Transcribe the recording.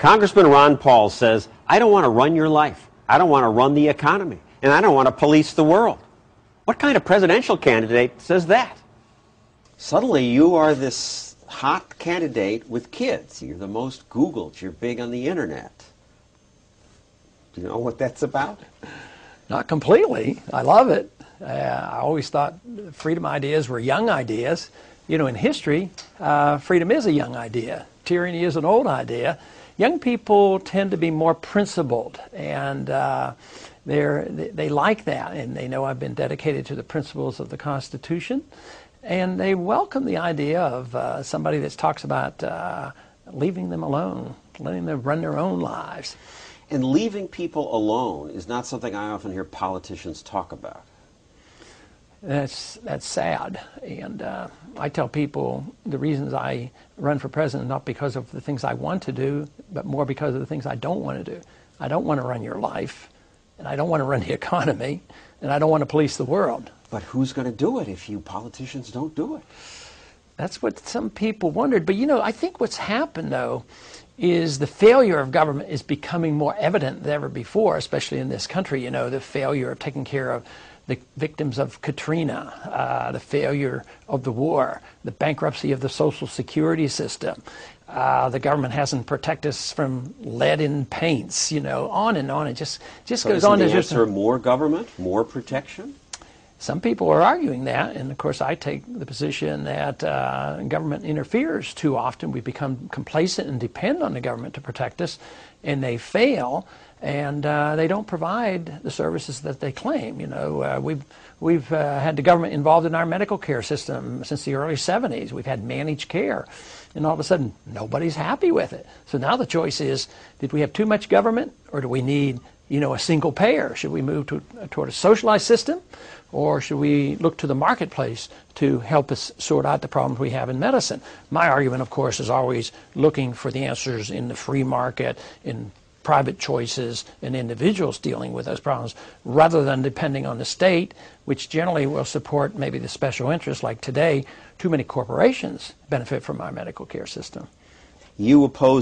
Congressman Ron Paul says, I don't want to run your life. I don't want to run the economy. And I don't want to police the world. What kind of presidential candidate says that? Suddenly you are this hot candidate with kids. You're the most Googled. You're big on the internet. Do you know what that's about? Not completely. I love it. I always thought freedom ideas were young ideas. You know, in history, freedom is a young idea. Tyranny is an old idea. Young people tend to be more principled, and they like that, and they know I've been dedicated to the principles of the Constitution, and they welcome the idea of somebody that talks about leaving them alone, letting them run their own lives. And leaving people alone is not something I often hear politicians talk about. That's sad, and I tell people the reasons I run for president not because of the things I want to do, but more because of the things I don't want to do. I don't want to run your life, and I don't want to run the economy, and I don't want to police the world. But who's going to do it if you politicians don't do it? That's what some people wondered. But you know, I think what's happened though is the failure of government is becoming more evident than ever before, especially in this country. You know, the failure of taking care of the victims of Katrina, the failure of the war, the bankruptcy of the Social Security system. The government hasn't protected us from lead in paints, you know, on and on. It just goes on. Is the answer more government, more protection? Some people are arguing that, and of course I take the position that government interferes too often. We become complacent and depend on the government to protect us, and they fail, and they don't provide the services that they claim. You know, we've had the government involved in our medical care system since the early 70s. We've had managed care, and all of a sudden nobody's happy with it. So now the choice is, did we have too much government, or do we need, you know, a single payer? Should we move toward a socialized system, or should we look to the marketplace to help us sort out the problems we have in medicine? My argument, of course, is always looking for the answers in the free market, in private choices, and individuals dealing with those problems, rather than depending on the state, which generally will support maybe the special interests. Like today, too many corporations benefit from our medical care system. You oppose